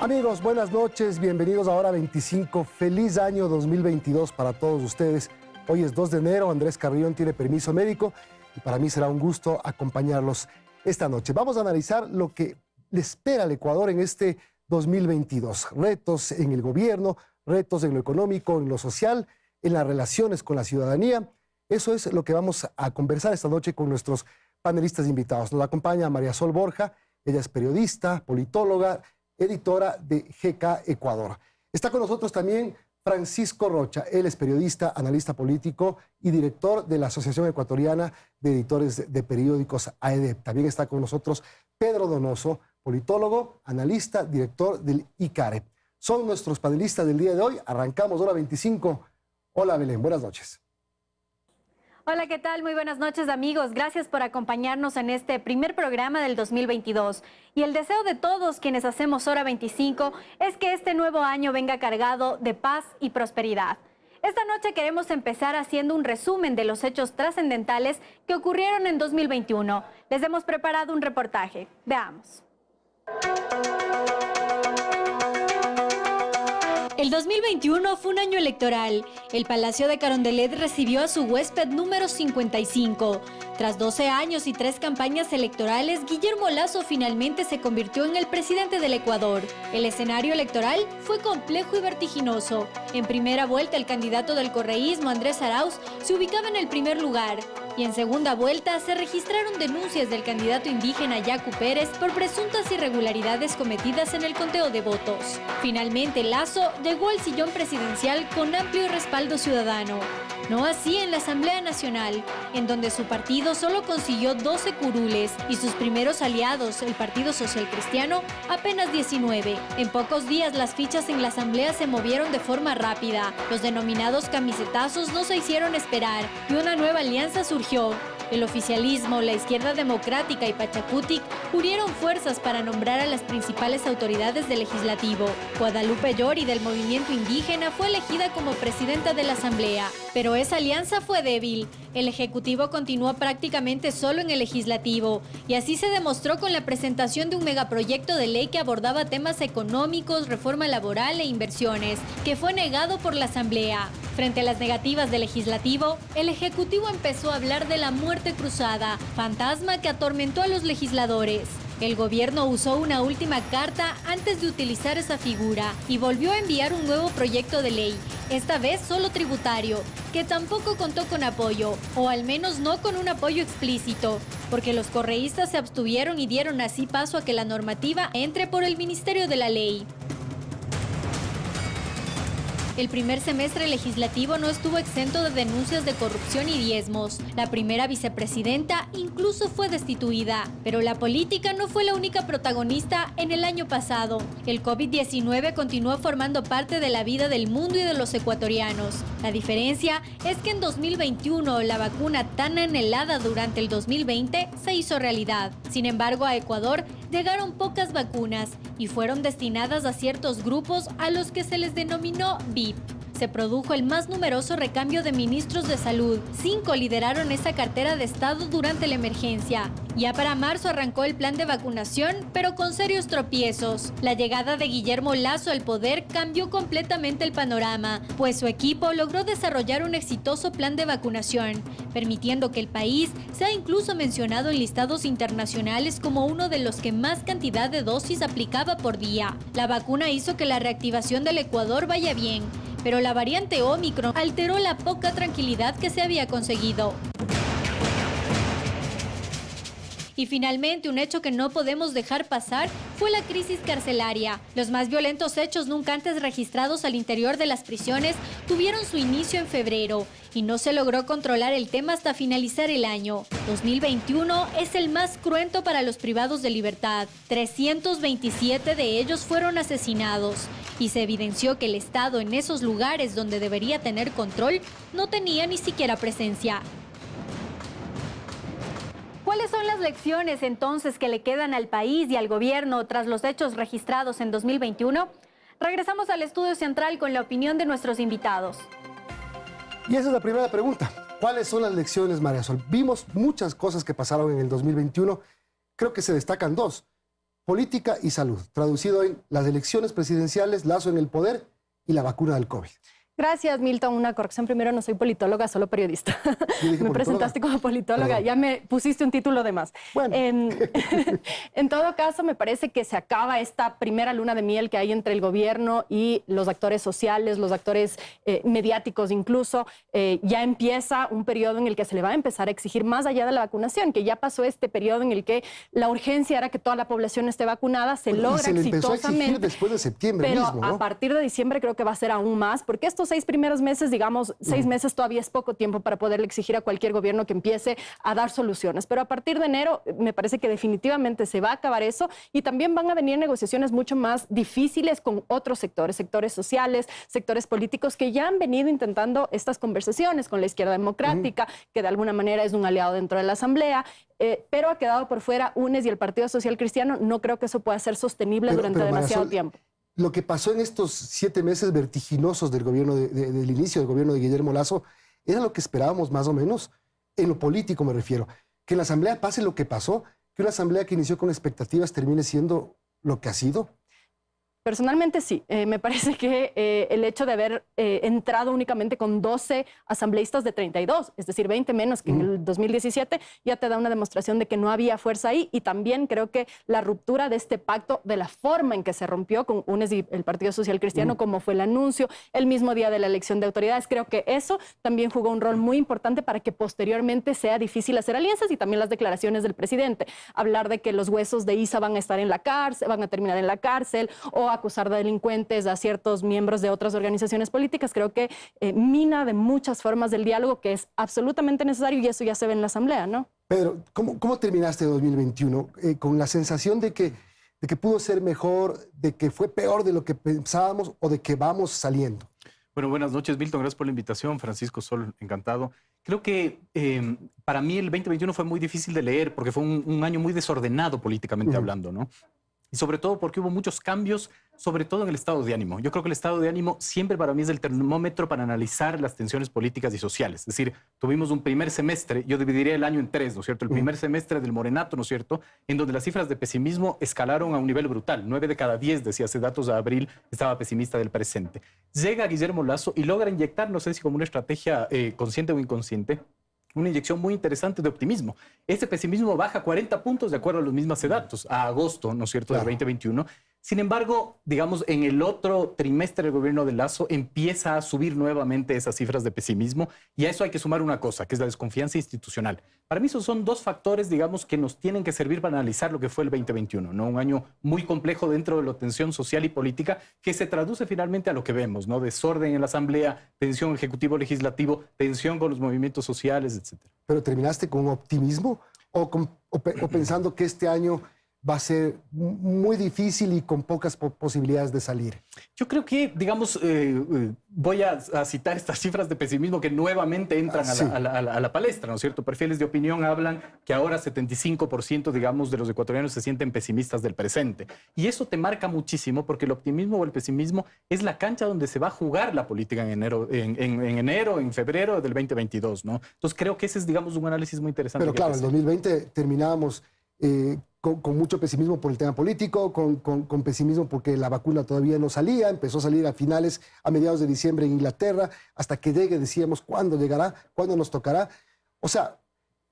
Amigos, buenas noches, bienvenidos a Hora 25. Feliz año 2022 para todos ustedes. Hoy es 2 de enero, Andrés Carrión tiene permiso médico y para mí será un gusto acompañarlos esta noche. Vamos a analizar lo que le espera al Ecuador en este 2022. Retos en el gobierno, retos en lo económico, en lo social, en las relaciones con la ciudadanía. Eso es lo que vamos a conversar esta noche con nuestros panelistas invitados. Nos acompaña María Sol Borja, ella es periodista, politóloga, editora de GK Ecuador. Está con nosotros también Francisco Rocha, él es periodista, analista político y director de la Asociación Ecuatoriana de Editores de Periódicos, AEDEP. También está con nosotros Pedro Donoso, politólogo, analista, director del ICARE. Son nuestros panelistas del día de hoy. Arrancamos Hora 25. Hola Belén, buenas noches. Hola, ¿qué tal? Muy buenas noches, amigos. Gracias por acompañarnos en este primer programa del 2022. Y el deseo de todos quienes hacemos Hora 25 es que este nuevo año venga cargado de paz y prosperidad. Esta noche queremos empezar haciendo un resumen de los hechos trascendentales que ocurrieron en 2021. Les hemos preparado un reportaje. Veamos. El 2021 fue un año electoral. El Palacio de Carondelet recibió a su huésped número 55. Tras 12 años y 3 campañas electorales, Guillermo Lasso finalmente se convirtió en el presidente del Ecuador. El escenario electoral fue complejo y vertiginoso. En primera vuelta, el candidato del correísmo, Andrés Arauz, se ubicaba en el primer lugar. Y en segunda vuelta se registraron denuncias del candidato indígena Yacu Pérez por presuntas irregularidades cometidas en el conteo de votos. Finalmente, Lasso llegó al sillón presidencial con amplio respaldo ciudadano. No así en la Asamblea Nacional, en donde su partido solo consiguió 12 curules y sus primeros aliados, el Partido Social Cristiano, apenas 19. En pocos días las fichas en la Asamblea se movieron de forma rápida. Los denominados camisetazos no se hicieron esperar y una nueva alianza surgió. El oficialismo, la izquierda democrática y Pachacutic unieron fuerzas para nombrar a las principales autoridades del legislativo. Guadalupe Llori del movimiento indígena fue elegida como presidenta de la Asamblea, pero esa alianza fue débil. El Ejecutivo continuó prácticamente solo en el Legislativo y así se demostró con la presentación de un megaproyecto de ley que abordaba temas económicos, reforma laboral e inversiones, que fue negado por la Asamblea. Frente a las negativas del Legislativo, el Ejecutivo empezó a hablar de la muerte cruzada, fantasma que atormentó a los legisladores. El gobierno usó una última carta antes de utilizar esa figura y volvió a enviar un nuevo proyecto de ley, esta vez solo tributario, que tampoco contó con apoyo, o al menos no con un apoyo explícito, porque los correístas se abstuvieron y dieron así paso a que la normativa entre por el Ministerio de la Ley. El primer semestre legislativo no estuvo exento de denuncias de corrupción y diezmos. La primera vicepresidenta incluso fue destituida. Pero la política no fue la única protagonista en el año pasado. El COVID-19 continuó formando parte de la vida del mundo y de los ecuatorianos. La diferencia es que en 2021 la vacuna tan anhelada durante el 2020 se hizo realidad. Sin embargo, a Ecuador llegaron pocas vacunas y fueron destinadas a ciertos grupos a los que se les denominó VIP. Se produjo el más numeroso recambio de ministros de salud. 5 lideraron esa cartera de Estado durante la emergencia. Ya para marzo arrancó el plan de vacunación, pero con serios tropiezos. La llegada de Guillermo Lasso al poder cambió completamente el panorama, pues su equipo logró desarrollar un exitoso plan de vacunación, permitiendo que el país sea incluso mencionado en listados internacionales como uno de los que más cantidad de dosis aplicaba por día. La vacuna hizo que la reactivación del Ecuador vaya bien, pero la variante Omicron alteró la poca tranquilidad que se había conseguido. Y finalmente, un hecho que no podemos dejar pasar fue la crisis carcelaria. Los más violentos hechos nunca antes registrados al interior de las prisiones tuvieron su inicio en febrero y no se logró controlar el tema hasta finalizar el año. 2021 es el más cruento para los privados de libertad. 327 de ellos fueron asesinados y se evidenció que el Estado en esos lugares donde debería tener control no tenía ni siquiera presencia. ¿Cuáles son las lecciones entonces que le quedan al país y al gobierno tras los hechos registrados en 2021? Regresamos al estudio central con la opinión de nuestros invitados. Y esa es la primera pregunta. ¿Cuáles son las lecciones, María Sol? Vimos muchas cosas que pasaron en el 2021. Creo que se destacan 2. política y salud. Traducido en las elecciones presidenciales, Lasso en el poder y la vacuna del COVID. Gracias, Milton. Una corrección. Primero, no soy politóloga, solo periodista. Me presentaste como politóloga. Perdón. Ya me pusiste un título de más. Bueno. En todo caso, me parece que se acaba esta primera luna de miel que hay entre el gobierno y los actores sociales, los actores mediáticos incluso. Ya empieza un periodo en el que se le va a empezar a exigir más allá de la vacunación, que ya pasó este periodo en el que la urgencia era que toda la población esté vacunada. Se logra se le exitosamente. empezó a exigir después de septiembre pero mismo, ¿no? A partir de diciembre creo que va a ser aún más, porque estos 6 primeros meses, digamos, 6 meses todavía es poco tiempo para poderle exigir a cualquier gobierno que empiece a dar soluciones. Pero a partir de enero me parece que definitivamente se va a acabar eso y también van a venir negociaciones mucho más difíciles con otros sectores, sectores sociales, sectores políticos que ya han venido intentando estas conversaciones con la izquierda democrática, que de alguna manera es un aliado dentro de la Asamblea, pero ha quedado por fuera UNES y el Partido Social Cristiano. No creo que eso pueda ser sostenible durante demasiado tiempo. Lo que pasó en estos 7 meses vertiginosos del gobierno del inicio del gobierno de Guillermo Lasso era lo que esperábamos más o menos, en lo político me refiero. Que en la Asamblea pase lo que pasó, que una Asamblea que inició con expectativas termine siendo lo que ha sido. Personalmente sí, me parece que el hecho de haber entrado únicamente con 12 asambleístas de 32, es decir, 20 menos que en el 2017, ya te da una demostración de que no había fuerza ahí, y también creo que la ruptura de este pacto, de la forma en que se rompió con UNES y el Partido Social Cristiano, como fue el anuncio, el mismo día de la elección de autoridades, creo que eso también jugó un rol muy importante para que posteriormente sea difícil hacer alianzas, y también las declaraciones del presidente, hablar de que los huesos de Isa van a estar en la cárcel, van a terminar en la cárcel, o acusar de delincuentes a ciertos miembros de otras organizaciones políticas, creo que mina de muchas formas del diálogo que es absolutamente necesario, y eso ya se ve en la Asamblea, ¿no? Pedro, ¿cómo terminaste 2021? ¿Con la sensación de que pudo ser mejor, de que fue peor de lo que pensábamos o de que vamos saliendo? Bueno, buenas noches, Milton. Gracias por la invitación. Francisco Sol, encantado. Creo que para mí el 2021 fue muy difícil de leer porque fue un año muy desordenado políticamente hablando, ¿no? Y sobre todo porque hubo muchos cambios, sobre todo en el estado de ánimo. Yo creo que el estado de ánimo siempre para mí es el termómetro para analizar las tensiones políticas y sociales. Es decir, tuvimos un primer semestre, yo dividiría el año en 3, ¿no es cierto? El primer semestre del morenato, ¿no es cierto? En donde las cifras de pesimismo escalaron a un nivel brutal. 9 de cada 10, decía hace datos de abril, estaba pesimista del presente. Llega Guillermo Lasso y logra inyectar, no sé si como una estrategia consciente o inconsciente, una inyección muy interesante de optimismo. Ese pesimismo baja 40 puntos de acuerdo a los mismos datos, a agosto, ¿no es cierto?, del 2021. Sin embargo, digamos, en el otro trimestre del gobierno de Lasso empieza a subir nuevamente esas cifras de pesimismo, y a eso hay que sumar una cosa, que es la desconfianza institucional. Para mí esos son 2 factores, digamos, que nos tienen que servir para analizar lo que fue el 2021, ¿no? Un año muy complejo dentro de la tensión social y política que se traduce finalmente a lo que vemos, ¿no? Desorden en la Asamblea, tensión ejecutivo-legislativo, tensión con los movimientos sociales, etc. ¿Pero terminaste con optimismo o pensando que este año va a ser muy difícil y con pocas posibilidades de salir? Yo creo que, digamos, voy a citar estas cifras de pesimismo que nuevamente entran a la palestra, ¿no es cierto? Perfiles de opinión hablan que ahora 75%, digamos, de los ecuatorianos se sienten pesimistas del presente. Y eso te marca muchísimo porque el optimismo o el pesimismo es la cancha donde se va a jugar la política en enero, en febrero del 2022, ¿no? Entonces creo que ese es, digamos, un análisis muy interesante. Pero claro, en 2020 terminábamos con mucho pesimismo por el tema político, con pesimismo porque la vacuna todavía no salía, empezó a salir a mediados de diciembre en Inglaterra, hasta que llegue decíamos cuándo llegará, cuándo nos tocará. O sea,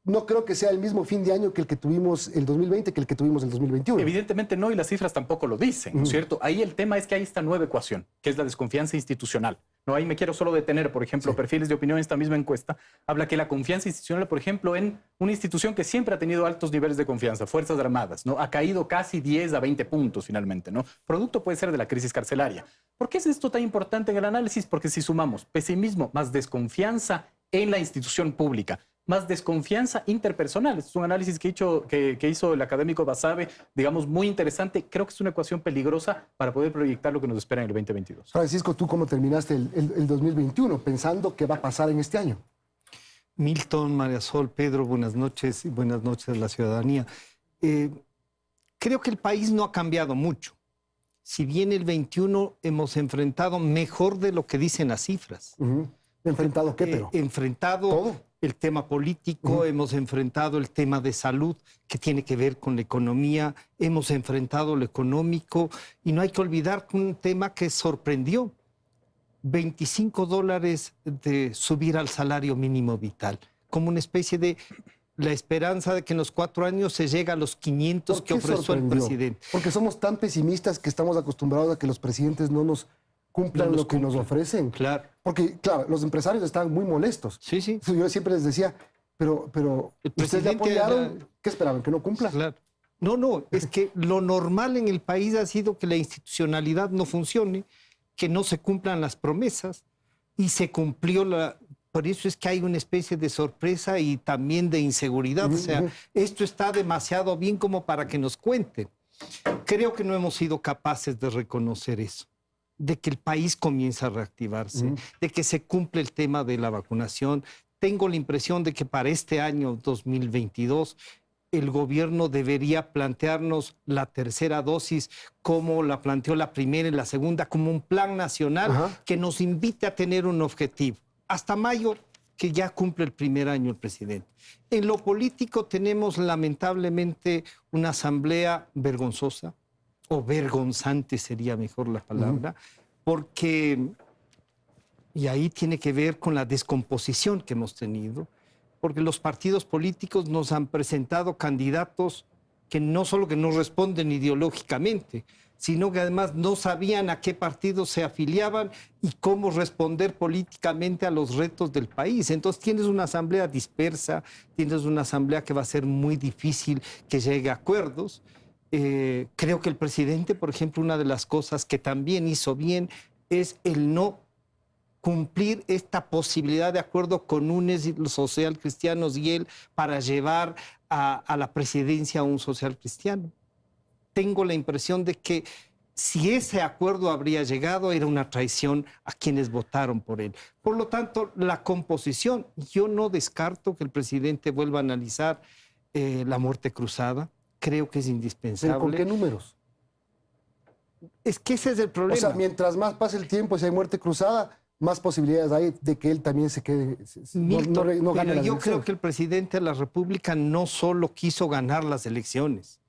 no creo que sea el mismo fin de año que el que tuvimos el 2020 que el que tuvimos el 2021. Evidentemente no, y las cifras tampoco lo dicen, ¿no es cierto? Ahí el tema es que hay esta nueva ecuación, que es la desconfianza institucional. No, ahí me quiero solo detener, por ejemplo, perfiles de opinión en esta misma encuesta, habla que la confianza institucional, por ejemplo, en una institución que siempre ha tenido altos niveles de confianza, Fuerzas Armadas, ¿no? Ha caído casi 10 a 20 puntos finalmente, ¿no? Producto puede ser de la crisis carcelaria. ¿Por qué es esto tan importante en el análisis? Porque si sumamos pesimismo más desconfianza en la institución pública, más desconfianza interpersonal. Es un análisis que hizo el académico Basabe, digamos, muy interesante. Creo que es una ecuación peligrosa para poder proyectar lo que nos espera en el 2022. Francisco, ¿tú cómo terminaste el 2021 pensando qué va a pasar en este año? Milton, María Sol, Pedro, buenas noches y buenas noches a la ciudadanía. Creo que el país no ha cambiado mucho. Si bien el 21 hemos enfrentado mejor de lo que dicen las cifras. ¿Enfrentado qué, pero? Enfrentado ¿Todo? el tema político, hemos enfrentado el tema de salud, que tiene que ver con la economía, hemos enfrentado lo económico, y no hay que olvidar que un tema que sorprendió, $25 de subir al salario mínimo vital, como una especie de la esperanza de que en los 4 años se llega a los 500 ¿Por que qué ofreció el sorprendió? presidente. Porque somos tan pesimistas que estamos acostumbrados a que los presidentes no nos cumplan No nos lo que nos ofrecen. Claro. Porque, claro, los empresarios están muy molestos. Sí, sí. Yo siempre les decía, pero El ustedes le presidente apoyaron, era- ¿qué esperaban? ¿Que no cumpla? Claro. No, es que lo normal en el país ha sido que la institucionalidad no funcione, que no se cumplan las promesas, y se cumplió la... Por eso es que hay una especie de sorpresa y también de inseguridad. O sea, esto está demasiado bien como para que nos cuenten. Creo que no hemos sido capaces de reconocer eso, de que el país comienza a reactivarse, de que se cumple el tema de la vacunación. Tengo la impresión de que para este año 2022 el gobierno debería plantearnos la tercera dosis como la planteó la primera y la segunda, como un plan nacional que nos invite a tener un objetivo. Hasta mayo, que ya cumple el primer año el presidente. En lo político tenemos lamentablemente una asamblea vergonzosa, o vergonzante sería mejor la palabra, porque, y ahí tiene que ver con la descomposición que hemos tenido, porque los partidos políticos nos han presentado candidatos que no solo que no responden ideológicamente, sino que además no sabían a qué partido se afiliaban y cómo responder políticamente a los retos del país. Entonces tienes una asamblea dispersa, tienes una asamblea que va a ser muy difícil que llegue a acuerdos. Creo que el presidente, por ejemplo, una de las cosas que también hizo bien es el no cumplir esta posibilidad de acuerdo con UNES, los social cristianos y él para llevar a la presidencia a un social cristiano. Tengo la impresión de que si ese acuerdo habría llegado, era una traición a quienes votaron por él. Por lo tanto, la composición, yo no descarto que el presidente vuelva a analizar la muerte cruzada. Creo que es indispensable. ¿Pero con qué números? Es que ese es el problema. O sea, mientras más pase el tiempo, si hay muerte cruzada, más posibilidades hay de que él también se quede, Milton, no gane pero las yo elecciones. creo que el presidente de la República no solo quiso ganar las elecciones,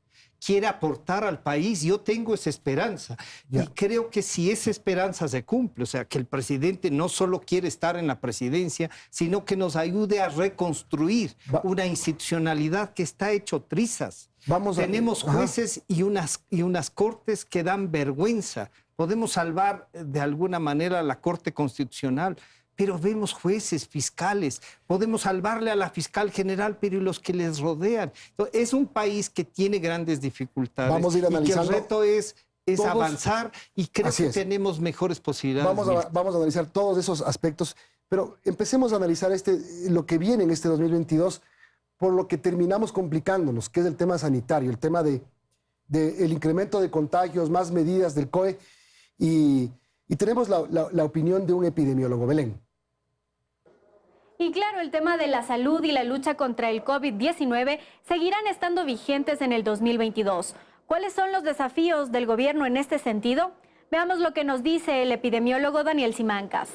quiere aportar al país. Yo tengo esa esperanza. Ya. Y creo que si esa esperanza se cumple, o sea, que el presidente no solo quiere estar en la presidencia, sino que nos ayude a reconstruir una institucionalidad que está hecho trizas. Tenemos jueces y unas cortes que dan vergüenza. Podemos salvar de alguna manera la Corte Constitucional, pero vemos jueces, fiscales, podemos salvarle a la fiscal general, pero ¿y los que les rodean? Entonces, es un país que tiene grandes dificultades. Vamos a ir analizando. Y que el reto es todos, avanzar, y creo que tenemos mejores posibilidades. Vamos a analizar todos esos aspectos, pero empecemos a analizar lo que viene en este 2022, por lo que terminamos complicándonos, que es el tema sanitario, el tema del incremento de contagios, más medidas del COE, y tenemos la opinión de un epidemiólogo. Belén. Y claro, el tema de la salud y la lucha contra el COVID-19 seguirán estando vigentes en el 2022. ¿Cuáles son los desafíos del gobierno en este sentido? Veamos lo que nos dice el epidemiólogo Daniel Simancas.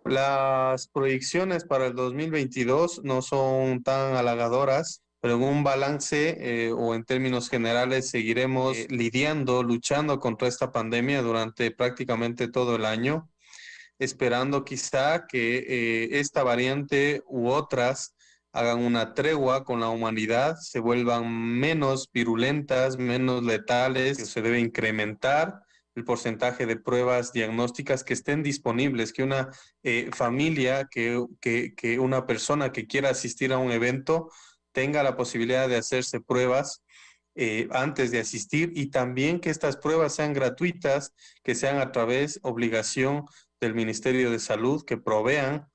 Las proyecciones para el 2022 no son tan halagadoras, pero en un balance o en términos generales seguiremos luchando contra esta pandemia durante prácticamente todo el año, esperando quizá que esta variante u otras hagan una tregua con la humanidad, se vuelvan menos virulentas, menos letales, que se debe incrementar el porcentaje de pruebas diagnósticas que estén disponibles, que una familia, que una persona que quiera asistir a un evento tenga la posibilidad de hacerse pruebas antes de asistir, y también que estas pruebas sean gratuitas, que sean a través obligación del Ministerio de Salud, que provean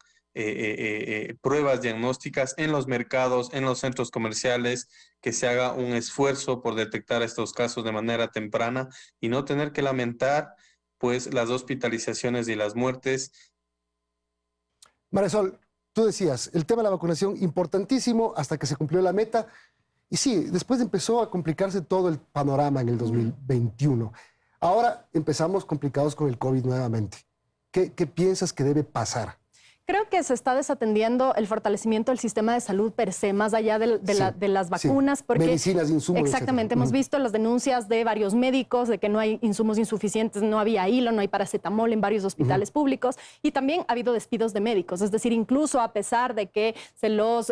pruebas diagnósticas en los mercados, en los centros comerciales, que se haga un esfuerzo por detectar estos casos de manera temprana y no tener que lamentar pues las hospitalizaciones y las muertes. Marisol, tú decías, el tema de la vacunación importantísimo hasta que se cumplió la meta, y sí, después empezó a complicarse todo el panorama en el 2021. Ahora empezamos complicados con el COVID nuevamente. ¿Qué piensas que debe pasar? Creo que se está desatendiendo el fortalecimiento del sistema de salud per se, más allá de las vacunas. Porque medicinas, insumos. Exactamente, etcétera. hemos visto las denuncias de varios médicos de que no hay insumos insuficientes, no había hilo, no hay paracetamol en varios hospitales públicos, y también ha habido despidos de médicos, es decir, incluso a pesar de que se los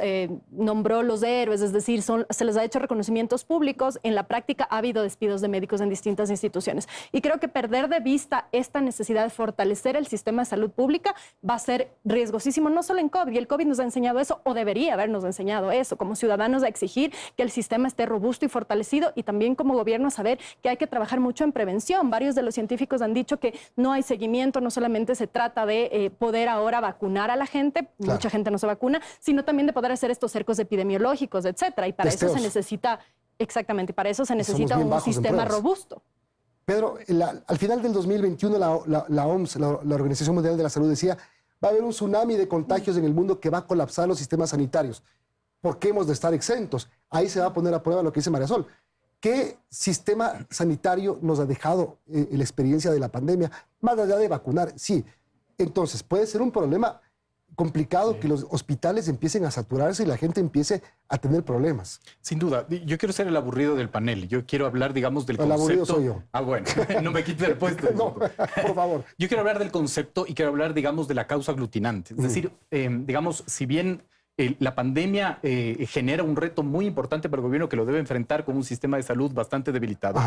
nombró los héroes, es decir, se les ha hecho reconocimientos públicos, en la práctica ha habido despidos de médicos en distintas instituciones. Y creo que perder de vista esta necesidad de fortalecer el sistema de salud pública va a ser riesgosísimo, no solo en COVID, y el COVID nos ha enseñado eso, o debería habernos enseñado eso, como ciudadanos a exigir que el sistema esté robusto y fortalecido, y también como gobierno a saber que hay que trabajar mucho en prevención. Varios de los científicos han dicho que no hay seguimiento, no solamente se trata de poder ahora vacunar a la gente, mucha gente no se vacuna, sino también de poder hacer estos cercos epidemiológicos, etcétera, y para eso se necesita, exactamente, para eso se necesita un sistema robusto. Pedro, al final del 2021 la OMS, la Organización Mundial de la Salud, decía: va a haber un tsunami de contagios en el mundo que va a colapsar los sistemas sanitarios. ¿Por qué hemos de estar exentos? Ahí se va a poner a prueba lo que dice María Sol. ¿Qué sistema sanitario nos ha dejado la experiencia de la pandemia? Más allá de vacunar, sí. Entonces, puede ser un problema complicado que los hospitales empiecen a saturarse y la gente empiece a tener problemas. Sin duda. Yo quiero ser el aburrido del panel. Yo quiero hablar, digamos, del concepto. El aburrido soy yo. Ah, bueno. No me quites el puesto. No, por favor. Yo quiero hablar del concepto y quiero hablar, digamos, de la causa aglutinante. Es decir, digamos, si bien la pandemia genera un reto muy importante para el gobierno que lo debe enfrentar con un sistema de salud bastante debilitado,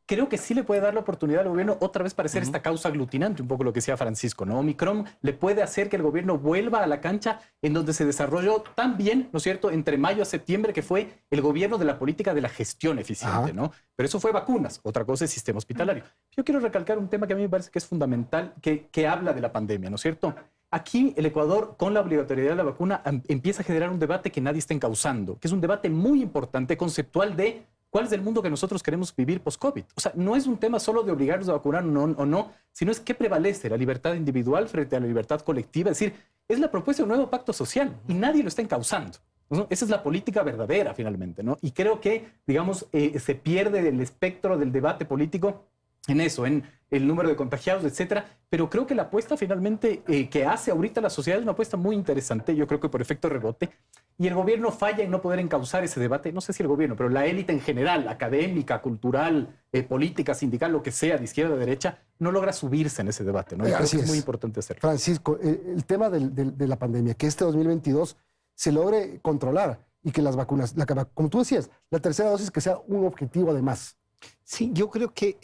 creo que sí le puede dar la oportunidad al gobierno otra vez parecer esta causa aglutinante, un poco lo que decía Francisco, ¿no? Omicron le puede hacer que el gobierno vuelva a la cancha en donde se desarrolló tan bien, ¿no es cierto?, entre mayo a septiembre, que fue el gobierno de la política de la gestión eficiente, ¿no? Pero eso fue vacunas, otra cosa es sistema hospitalario. Yo quiero recalcar un tema que a mí me parece que es fundamental, que habla de la pandemia, ¿no es cierto? Aquí el Ecuador, con la obligatoriedad de la vacuna, empieza a generar un debate que nadie está encauzando, que es un debate muy importante, conceptual, de cuál es el mundo que nosotros queremos vivir post-COVID. O sea, no es un tema solo de obligarnos a vacunar o no, sino es qué prevalece, la libertad individual frente a la libertad colectiva. Es decir, es la propuesta de un nuevo pacto social y nadie lo está encauzando, ¿no? Esa es la política verdadera, finalmente, ¿no? Y creo que, digamos, se pierde el espectro del debate político en eso, en el número de contagiados, etcétera. Pero creo que la apuesta finalmente que hace ahorita la sociedad es una apuesta muy interesante, yo creo que por efecto rebote, y el gobierno falla en no poder encauzar ese debate. No sé si el gobierno, pero la élite en general, académica, cultural, política, sindical, lo que sea, de izquierda, de derecha, no logra subirse en ese debate, ¿no? Y creo que es muy importante hacerlo. Francisco, el tema de la pandemia, que este 2022 se logre controlar y que las vacunas, como tú decías, la tercera dosis que sea un objetivo además. Sí, yo creo que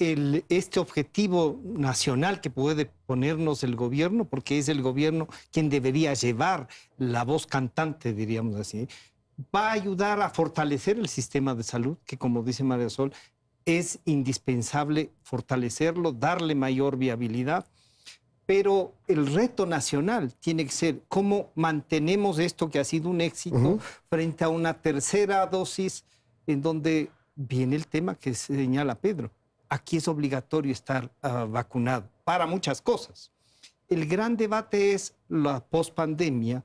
este objetivo nacional que puede ponernos el gobierno, porque es el gobierno quien debería llevar la voz cantante, diríamos así, va a ayudar a fortalecer el sistema de salud, que como dice María Sol, es indispensable fortalecerlo, darle mayor viabilidad, pero el reto nacional tiene que ser cómo mantenemos esto que ha sido un éxito frente a una tercera dosis en donde viene el tema que señala Pedro. Aquí es obligatorio estar vacunado para muchas cosas. El gran debate es la pospandemia,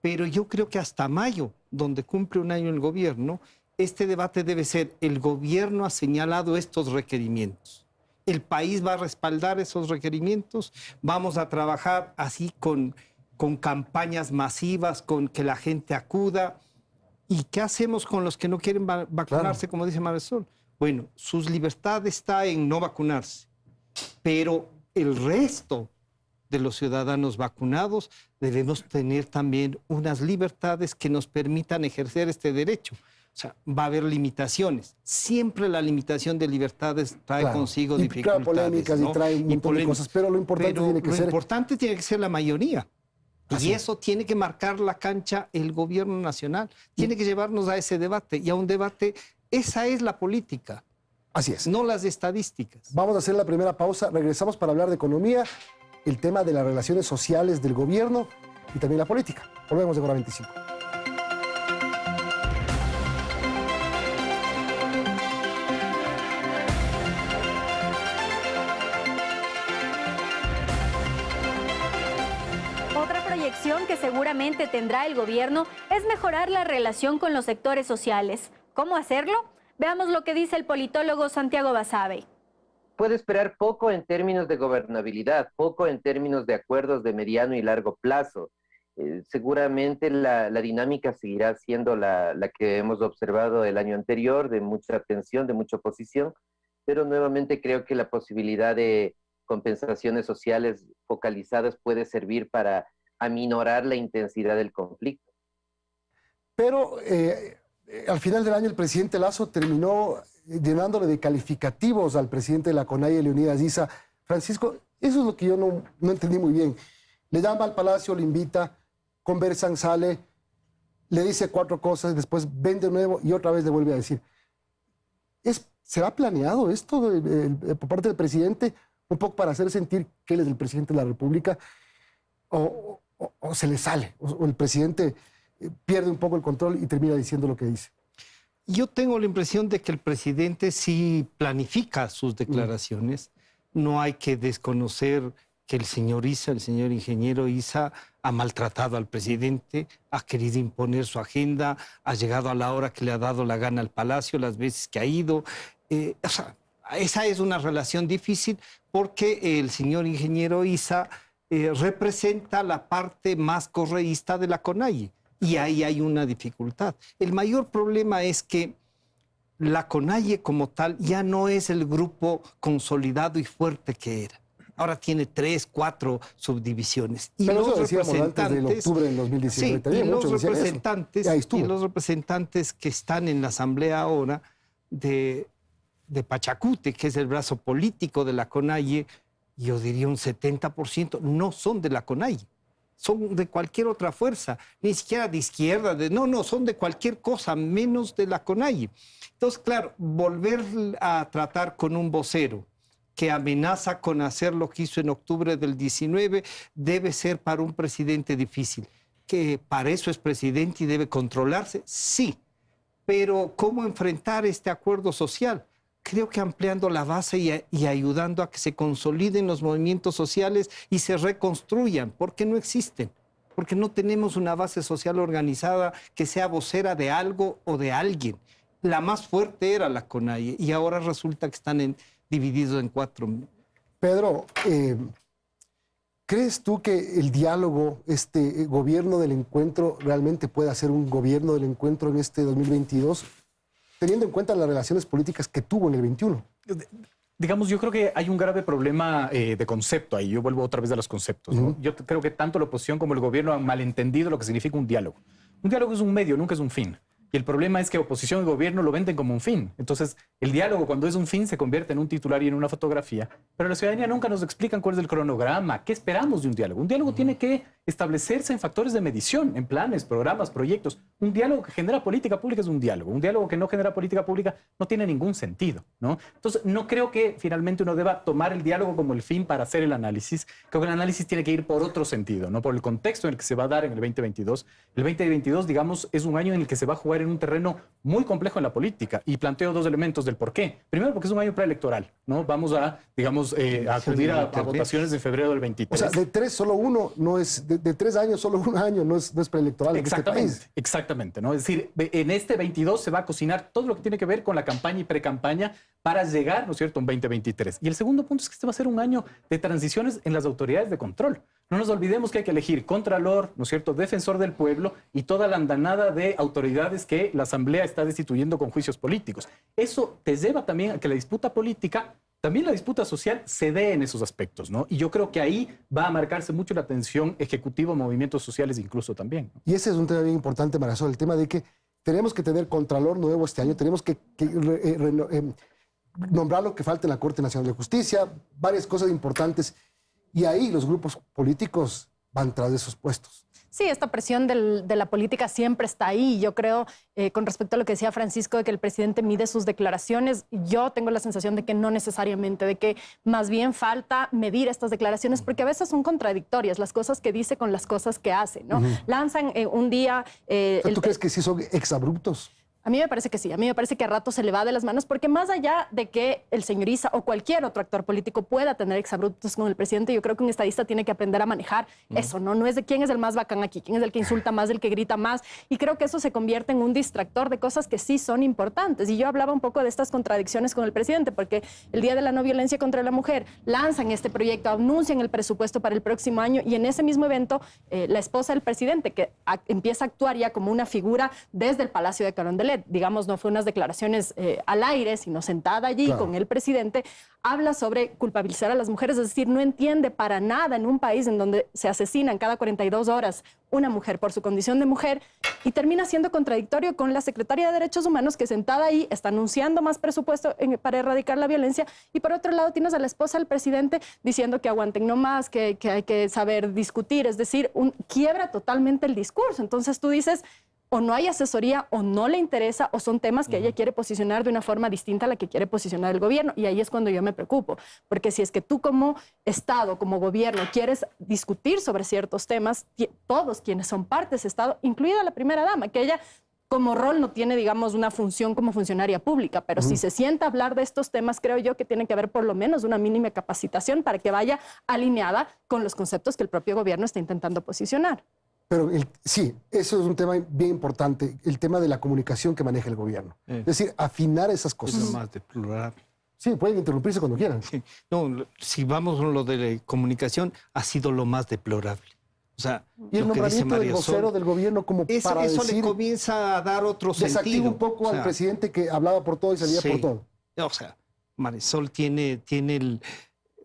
pero yo creo que hasta mayo, donde cumple un año el gobierno, este debate debe ser: el gobierno ha señalado estos requerimientos. El país va a respaldar esos requerimientos. Vamos a trabajar así con campañas masivas, con que la gente acuda. ¿Y qué hacemos con los que no quieren vacunarse, como dice Marisol? Bueno, su libertad está en no vacunarse, pero el resto de los ciudadanos vacunados debemos tener también unas libertades que nos permitan ejercer este derecho. O sea, va a haber limitaciones. Siempre la limitación de libertades trae consigo dificultades. Polémicas, ¿no? Y trae un montón de cosas, pero lo importante tiene que ser la mayoría. Y eso tiene que marcar la cancha el gobierno nacional. Tiene que llevarnos a ese debate. Y a un debate, esa es la política. Así es. No las estadísticas. Vamos a hacer la primera pausa. Regresamos para hablar de economía, el tema de las relaciones sociales del gobierno y también la política. Volvemos de Hora 25. Que seguramente tendrá el gobierno es mejorar la relación con los sectores sociales. ¿Cómo hacerlo? Veamos lo que dice el politólogo Santiago Basabe. Puede esperar poco en términos de gobernabilidad, poco en términos de acuerdos de mediano y largo plazo. seguramente la dinámica seguirá siendo la que hemos observado el año anterior, de mucha tensión, de mucha oposición, pero nuevamente creo que la posibilidad de compensaciones sociales focalizadas puede servir para aminorar la intensidad del conflicto. Pero al final del año el presidente Lasso terminó llenándole de calificativos al presidente de la CONAIE, Leonidas Issa. Francisco, eso es lo que yo no entendí muy bien. Le llama al Palacio, le invita, conversan, sale, le dice 4 cosas, después ven de nuevo y otra vez le vuelve a decir. ¿Será planeado esto por parte del presidente, un poco para hacer sentir que él es el presidente de la República? ¿O se le sale? ¿O el presidente pierde un poco el control y termina diciendo lo que dice? Yo tengo la impresión de que el presidente sí planifica sus declaraciones. No hay que desconocer que el señor Issa, el señor ingeniero Issa, ha maltratado al presidente, ha querido imponer su agenda, ha llegado a la hora que le ha dado la gana al Palacio, las veces que ha ido. O sea, esa es una relación difícil porque el señor ingeniero Issa representa la parte más correísta de la CONAIE y ahí hay una dificultad. El mayor problema es que la CONAIE como tal ya no es el grupo consolidado y fuerte que era. Ahora tiene 3, 4 subdivisiones. Y pero los eso decíamos antes del representantes, octubre del 2019. sí, también y muchos los decían eso. representantes, Y ahí estuvo. y los representantes que están en la asamblea ahora de Pachacute, que es el brazo político de la CONAIE, yo diría un 70% no son de la CONAIE. Son de cualquier otra fuerza, ni siquiera de izquierda, no, son de cualquier cosa, menos de la CONAIE. Entonces, claro, volver a tratar con un vocero que amenaza con hacer lo que hizo en octubre del 19 debe ser para un presidente difícil. Que para eso es presidente y debe controlarse, sí. Pero ¿cómo enfrentar este acuerdo social? Creo que ampliando la base y ayudando a que se consoliden los movimientos sociales y se reconstruyan, porque no existen, porque no tenemos una base social organizada que sea vocera de algo o de alguien. La más fuerte era la CONAIE y ahora resulta que están divididos en 4. Pedro, ¿crees tú que el diálogo, este gobierno del encuentro, realmente puede ser un gobierno del encuentro en este 2022? Teniendo en cuenta las relaciones políticas que tuvo en el 21. Digamos, yo creo que hay un grave problema de concepto ahí. Yo vuelvo otra vez a los conceptos, ¿no? Yo creo que tanto la oposición como el gobierno han malentendido lo que significa un diálogo. Un diálogo es un medio, nunca es un fin. Y el problema es que oposición y gobierno lo venden como un fin. Entonces, el diálogo, cuando es un fin, se convierte en un titular y en una fotografía. Pero la ciudadanía nunca nos explican cuál es el cronograma, qué esperamos de un diálogo. Un diálogo tiene que establecerse en factores de medición, en planes, programas, proyectos. Un diálogo que genera política pública es un diálogo. Un diálogo que no genera política pública no tiene ningún sentido, ¿no? Entonces, no creo que finalmente uno deba tomar el diálogo como el fin para hacer el análisis. Creo que el análisis tiene que ir por otro sentido, ¿no? Por el contexto en el que se va a dar en el 2022. El 2022, digamos, es un año en el que se va a jugar en un terreno muy complejo en la política. Y planteo 2 elementos del por qué. Primero, porque es un año preelectoral, ¿no? Vamos a, digamos, a acudir a votaciones de febrero del 23. O sea, de 3 solo uno no es... De 3 años solo un año no es preelectoral en este país. Exactamente, ¿no? Es decir, en este 22 se va a cocinar todo lo que tiene que ver con la campaña y precampaña para llegar, ¿no es cierto?, a un 2023. Y el segundo punto es que este va a ser un año de transiciones en las autoridades de control. No nos olvidemos que hay que elegir contralor, ¿no es cierto?, defensor del pueblo y toda la andanada de autoridades que la Asamblea está destituyendo con juicios políticos. Eso te lleva también a que la disputa política, también la disputa social, se dé en esos aspectos, ¿no? Y yo creo que ahí va a marcarse mucho la tensión ejecutiva, movimientos sociales incluso también, ¿no? Y ese es un tema bien importante, Marisol, el tema de que tenemos que tener contralor nuevo este año, tenemos que nombrar lo que falta en la Corte Nacional de Justicia, varias cosas importantes, y ahí los grupos políticos van tras de esos puestos. Sí, esta presión de la política siempre está ahí. Yo creo, con respecto a lo que decía Francisco, de que el presidente mide sus declaraciones, yo tengo la sensación de que no necesariamente, de que más bien falta medir estas declaraciones, porque a veces son contradictorias las cosas que dice con las cosas que hace, ¿no? Lanzan un día... ¿Tú crees que sí son exabruptos? A mí me parece que sí, a mí me parece que a rato se le va de las manos, porque más allá de que el señor Issa o cualquier otro actor político pueda tener exabruptos con el presidente, yo creo que un estadista tiene que aprender a manejar eso, ¿no? No es de quién es el más bacán aquí, quién es el que insulta más, el que grita más, y creo que eso se convierte en un distractor de cosas que sí son importantes. Y yo hablaba un poco de estas contradicciones con el presidente, porque el Día de la No Violencia contra la Mujer lanzan este proyecto, anuncian el presupuesto para el próximo año, y en ese mismo evento la esposa del presidente, que empieza a actuar ya como una figura desde el Palacio de Carondelet, digamos, no fue unas declaraciones al aire, sino sentada allí Claro. con el presidente, habla sobre culpabilizar a las mujeres, es decir, no entiende para nada en un país en donde se asesinan cada 42 horas una mujer por su condición de mujer, y termina siendo contradictorio con la secretaria de Derechos Humanos, que sentada ahí está anunciando más presupuesto para erradicar la violencia, y por otro lado tienes a la esposa del presidente diciendo que aguanten no más, que hay que saber discutir, es decir, quiebra totalmente el discurso. Entonces tú dices, o no hay asesoría, o no le interesa, o son temas que ella quiere posicionar de una forma distinta a la que quiere posicionar el gobierno. Y ahí es cuando yo me preocupo, porque si es que tú como Estado, como gobierno, quieres discutir sobre ciertos temas, todos quienes son parte de ese Estado, incluida la primera dama, que ella como rol no tiene, digamos, una función como funcionaria pública, pero si se sienta a hablar de estos temas, creo yo que tiene que haber por lo menos una mínima capacitación para que vaya alineada con los conceptos que el propio gobierno está intentando posicionar. Pero sí, eso es un tema bien importante, el tema de la comunicación que maneja el gobierno. Es decir, afinar esas Es cosas. lo más deplorable. Sí, pueden interrumpirse cuando quieran. Sí. No, si vamos con lo de la comunicación, ha sido lo más deplorable. O sea, Y el lo que dice nombramiento del María vocero Sol, del gobierno como para eso decir, le comienza a dar otro desactiva sentido. un poco O sea, al presidente que hablaba por todo y salía por sí. todo. O sea, Marisol tiene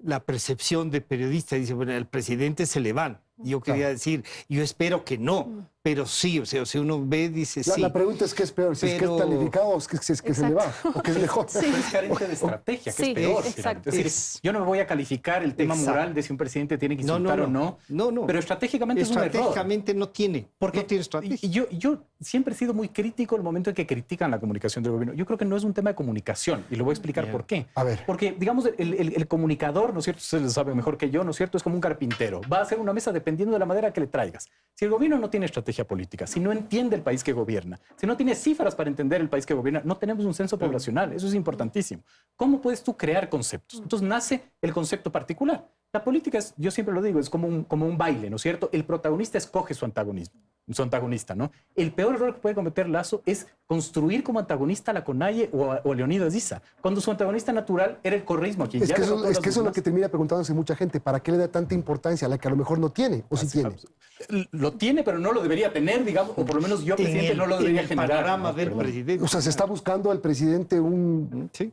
la percepción de periodista, dice, bueno, el presidente se le van. Yo quería decir, yo espero que no, pero sí, o sea, si uno ve, dice sí. La pregunta es qué es peor, si es que es calificado o si es que se le va, o que es mejor. Sí. Pero es carente de estrategia, que Sí, es peor. exacto. Es decir, yo no me voy a calificar el tema Exacto. moral de si un presidente tiene que insultar o no. No. Pero estratégicamente es un error. Estratégicamente no tiene. Porque no tiene estrategia. y yo siempre he sido muy crítico en el momento en que critican la comunicación del gobierno. Yo creo que no es un tema de comunicación y lo voy a explicar por qué. A ver. Porque, digamos, el comunicador, ¿no es cierto? Ustedes lo saben mejor que yo, ¿no es cierto? Es como un carpintero. Va a hacer una mesa dependiendo de la madera que le traigas. Si el gobierno no tiene estrategia política, si no entiende el país que gobierna, si no tiene cifras para entender el país que gobierna, no tenemos un censo poblacional. Eso es importantísimo. ¿Cómo puedes tú crear conceptos? Entonces nace el concepto particular. La política es, yo siempre lo digo, es como un baile, ¿no es cierto? El protagonista escoge su antagonista, ¿no? El peor error que puede cometer Lasso es construir como antagonista a la Conalle o a Leonidas Issa, cuando su antagonista natural era el correísmo. Es que eso es lo que termina preguntándose mucha gente. ¿Para qué le da tanta importancia a la que a lo mejor no tiene o sí tiene? Lo tiene, pero no lo debería tener, digamos, o por lo menos yo, presidente, no lo debería en el generar. panorama ¿no? del Perdón. presidente. O sea, ¿se está buscando al presidente Sí.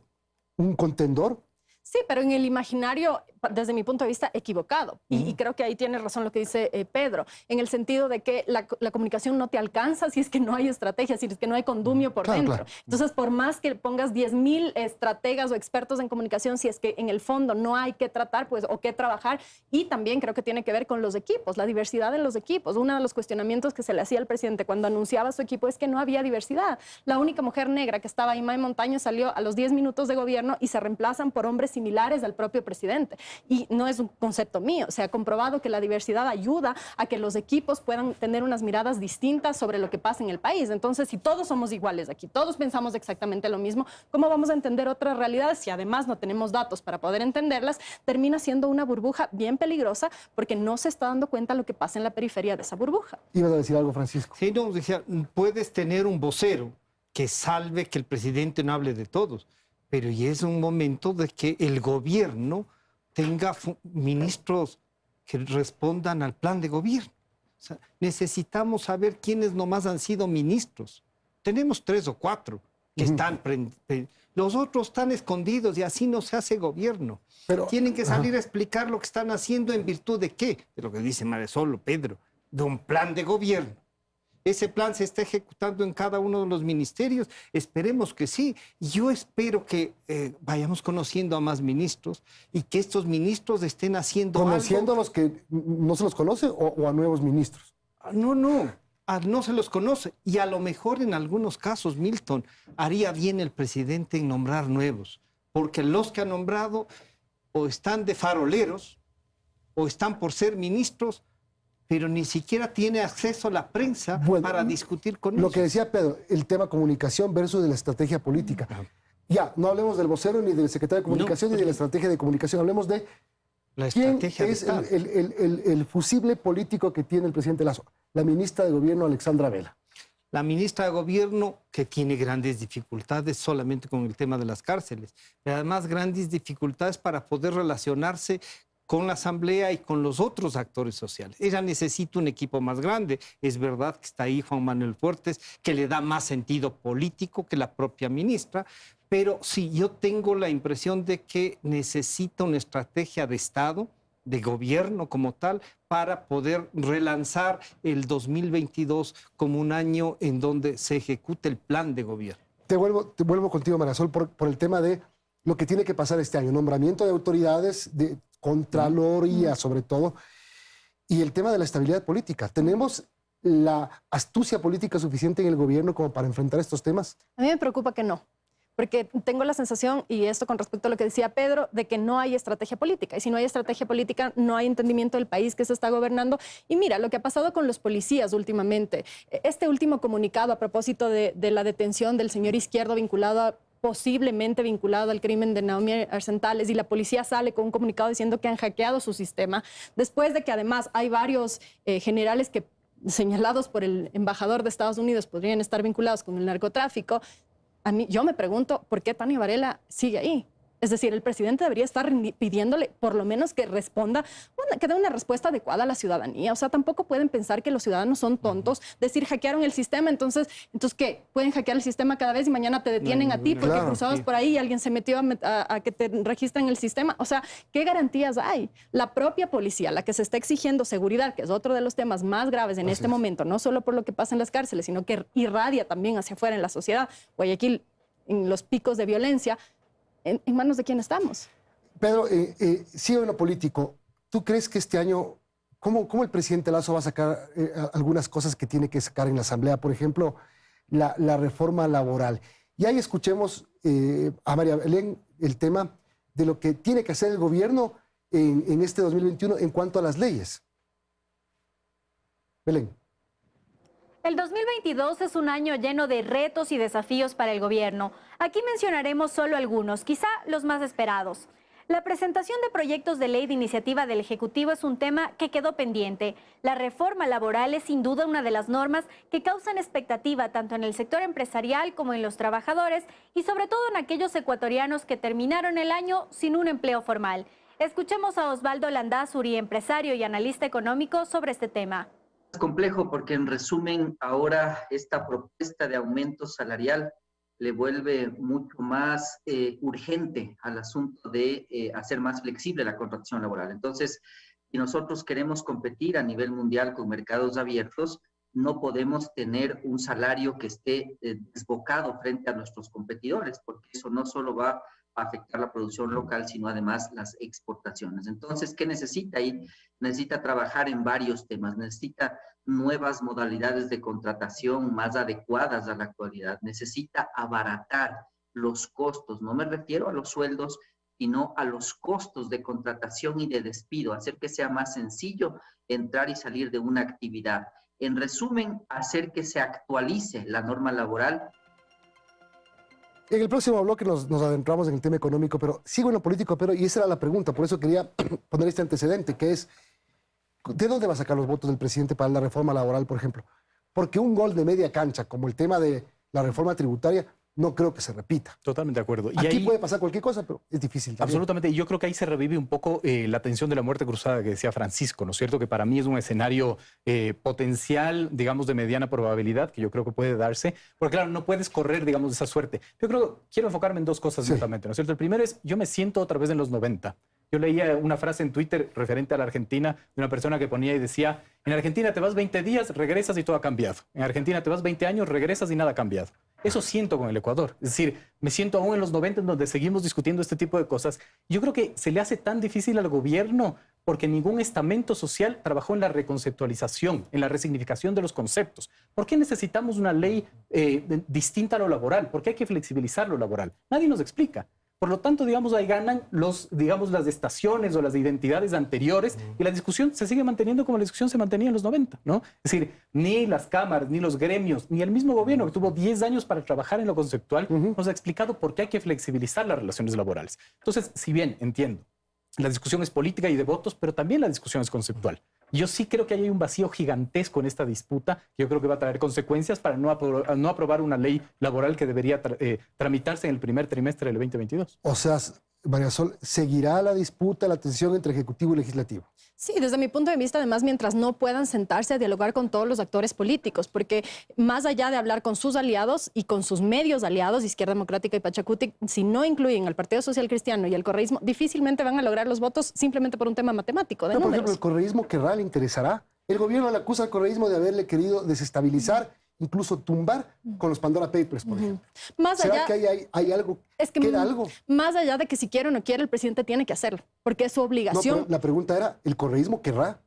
un contendor? Sí, pero en el imaginario, desde mi punto de vista, equivocado. Y creo que ahí tiene razón lo que dice Pedro, en el sentido de que la comunicación no te alcanza si es que no hay estrategia, si es que no hay condumio por Claro, dentro. claro. Entonces, por más que pongas 10,000 estrategas o expertos en comunicación, si es que en el fondo no hay que tratar pues, o que trabajar, y también creo que tiene que ver con los equipos, la diversidad en los equipos. Uno de los cuestionamientos que se le hacía al presidente cuando anunciaba su equipo es que no había diversidad. La única mujer negra que estaba ahí, May Montaño, salió a los 10 minutos de gobierno y se reemplazan por hombres similares al propio presidente. Y no es un concepto mío. Se ha comprobado que la diversidad ayuda a que los equipos puedan tener unas miradas distintas sobre lo que pasa en el país. Entonces, si todos somos iguales aquí, todos pensamos exactamente lo mismo, ¿cómo vamos a entender otras realidades si además no tenemos datos para poder entenderlas? Termina siendo una burbuja bien peligrosa porque no se está dando cuenta lo que pasa en la periferia de esa burbuja. ¿Ibas a decir algo, Francisco? Sí, no, decía, puedes tener un vocero que salve que el presidente no hable de todos, pero ya es un momento de que el gobierno tenga ministros que respondan al plan de gobierno. O sea, necesitamos saber quiénes nomás han sido ministros. Tenemos 3 o 4 que están... Los otros están escondidos y así no se hace gobierno. Pero, Tienen que salir a explicar lo que están haciendo en virtud de qué, de lo que dice Marisol o Pedro, de un plan de gobierno. Ese plan se está ejecutando en cada uno de los ministerios. Esperemos que sí. Yo espero que vayamos conociendo a más ministros y que estos ministros estén haciendo ¿Conociendo a algo. los que no se los conoce o a nuevos ministros? No, no se los conoce. Y a lo mejor en algunos casos, Milton, haría bien el presidente en nombrar nuevos. Porque los que ha nombrado o están de faroleros o están por ser ministros, pero ni siquiera tiene acceso a la prensa para discutir con Lo ellos. que decía Pedro, el tema comunicación versus de la estrategia política. Ya, no hablemos del vocero ni del secretario de comunicación ni de la estrategia de comunicación, hablemos de La quién estrategia de es Estado. el fusible político que tiene el presidente Lasso. La ministra de Gobierno, Alexandra Vela. La ministra de Gobierno, que tiene grandes dificultades solamente con el tema de las cárceles, pero además grandes dificultades para poder relacionarse con la Asamblea y con los otros actores sociales. Ella necesita un equipo más grande. Es verdad que está ahí Juan Manuel Fuertes, que le da más sentido político que la propia ministra, pero sí, yo tengo la impresión de que necesita una estrategia de Estado, de gobierno como tal, para poder relanzar el 2022 como un año en donde se ejecute el plan de gobierno. Te vuelvo contigo, Marisol, por el tema de lo que tiene que pasar este año. Nombramiento de autoridades, de Contraloría sobre todo, y el tema de la estabilidad política. ¿Tenemos la astucia política suficiente en el gobierno como para enfrentar estos temas? A mí me preocupa que no, porque tengo la sensación, y esto con respecto a lo que decía Pedro, de que no hay estrategia política. Y si no hay estrategia política, no hay entendimiento del país que se está gobernando. Y mira, lo que ha pasado con los policías últimamente, este último comunicado a propósito de la detención del señor Izquierdo posiblemente vinculado al crimen de Naomi Arsentales, y la policía sale con un comunicado diciendo que han hackeado su sistema, después de que además hay varios generales que, señalados por el embajador de Estados Unidos, podrían estar vinculados con el narcotráfico. Yo me pregunto por qué Tania Varela sigue ahí. Es decir, el presidente debería estar pidiéndole por lo menos que responda, que dé una respuesta adecuada a la ciudadanía. O sea, tampoco pueden pensar que los ciudadanos son tontos, decir hackearon el sistema, entonces ¿qué? Pueden hackear el sistema cada vez y mañana te detienen a ti porque claro, cruzabas sí. por ahí y alguien se metió a que te registren el sistema. O sea, ¿qué garantías hay? La propia policía, la que se está exigiendo seguridad, que es otro de los temas más graves en este momento, no solo por lo que pasa en las cárceles, sino que irradia también hacia afuera en la sociedad. Guayaquil, en los picos de violencia, ¿en manos de quién estamos? Pedro, sí en lo político, ¿tú crees que este año, cómo el presidente Lasso va a sacar algunas cosas que tiene que sacar en la Asamblea? Por ejemplo, la reforma laboral. Y ahí escuchemos a María Belén el tema de lo que tiene que hacer el gobierno en este 2021 en cuanto a las leyes. Belén. El 2022 es un año lleno de retos y desafíos para el gobierno. Aquí mencionaremos solo algunos, quizá los más esperados. La presentación de proyectos de ley de iniciativa del Ejecutivo es un tema que quedó pendiente. La reforma laboral es sin duda una de las normas que causan expectativa tanto en el sector empresarial como en los trabajadores y sobre todo en aquellos ecuatorianos que terminaron el año sin un empleo formal. Escuchemos a Osvaldo Landázuri, empresario y analista económico, sobre este tema. Es complejo porque en resumen ahora esta propuesta de aumento salarial le vuelve mucho más urgente al asunto de hacer más flexible la contratación laboral. Entonces, si nosotros queremos competir a nivel mundial con mercados abiertos, no podemos tener un salario que esté desbocado frente a nuestros competidores, porque eso no solo va a afectar la producción local, sino además las exportaciones. Entonces, ¿qué necesita ahí? Necesita trabajar en varios temas, necesita nuevas modalidades de contratación más adecuadas a la actualidad, necesita abaratar los costos, no me refiero a los sueldos, sino a los costos de contratación y de despido, hacer que sea más sencillo entrar y salir de una actividad. En resumen, hacer que se actualice la norma laboral. En el próximo bloque nos adentramos en el tema económico, pero sigo en lo político, pero y esa era la pregunta, por eso quería poner este antecedente, que es, ¿de dónde va a sacar los votos del presidente para la reforma laboral, por ejemplo? Porque un gol de media cancha, como el tema de la reforma tributaria, no creo que se repita. Totalmente de acuerdo. Aquí puede pasar cualquier cosa, pero es difícil también. Absolutamente. Y yo creo que ahí se revive un poco la tensión de la muerte cruzada que decía Francisco, ¿no es cierto? Que para mí es un escenario potencial, digamos, de mediana probabilidad, que yo creo que puede darse. Porque claro, no puedes correr, digamos, de esa suerte. Yo quiero enfocarme en dos cosas justamente, ¿no es cierto? El primero es, yo me siento otra vez en los 90. Yo leía una frase en Twitter referente a la Argentina de una persona que ponía y decía, en Argentina te vas 20 días, regresas y todo ha cambiado. En Argentina te vas 20 años, regresas y nada ha cambiado. Eso siento con el Ecuador. Es decir, me siento aún en los 90 en donde seguimos discutiendo este tipo de cosas. Yo creo que se le hace tan difícil al gobierno porque ningún estamento social trabajó en la reconceptualización, en la resignificación de los conceptos. ¿Por qué necesitamos una ley distinta a lo laboral? ¿Por qué hay que flexibilizar lo laboral? Nadie nos explica. Por lo tanto, digamos, ahí ganan digamos, las estaciones o las identidades anteriores y la discusión se sigue manteniendo como la discusión se mantenía en los 90, ¿no? Es decir, ni las cámaras, ni los gremios, ni el mismo gobierno que tuvo 10 años para trabajar en lo conceptual nos ha explicado por qué hay que flexibilizar las relaciones laborales. Entonces, si bien entiendo, la discusión es política y de votos, pero también la discusión es conceptual. Yo sí creo que hay un vacío gigantesco en esta disputa que yo creo que va a traer consecuencias para no aprobar una ley laboral que debería tramitarse en el primer trimestre del 2022. O sea, María Sol, ¿seguirá la disputa, la tensión entre Ejecutivo y Legislativo? Sí, desde mi punto de vista, además, mientras no puedan sentarse a dialogar con todos los actores políticos, porque más allá de hablar con sus aliados y con sus medios aliados, Izquierda Democrática y Pachacuti, si no incluyen al Partido Social Cristiano y el correísmo, difícilmente van a lograr los votos simplemente por un tema matemático, de Pero, por números. ejemplo, ¿el correísmo querrá, le interesará? El gobierno le acusa al correísmo de haberle querido desestabilizar, incluso tumbar con los Pandora Papers, por ejemplo. Más ¿Será allá, que hay algo, es que queda algo? más allá de que si quiere o no quiere, el presidente tiene que hacerlo, porque es su No, obligación. pero la pregunta era, ¿el correísmo querrá?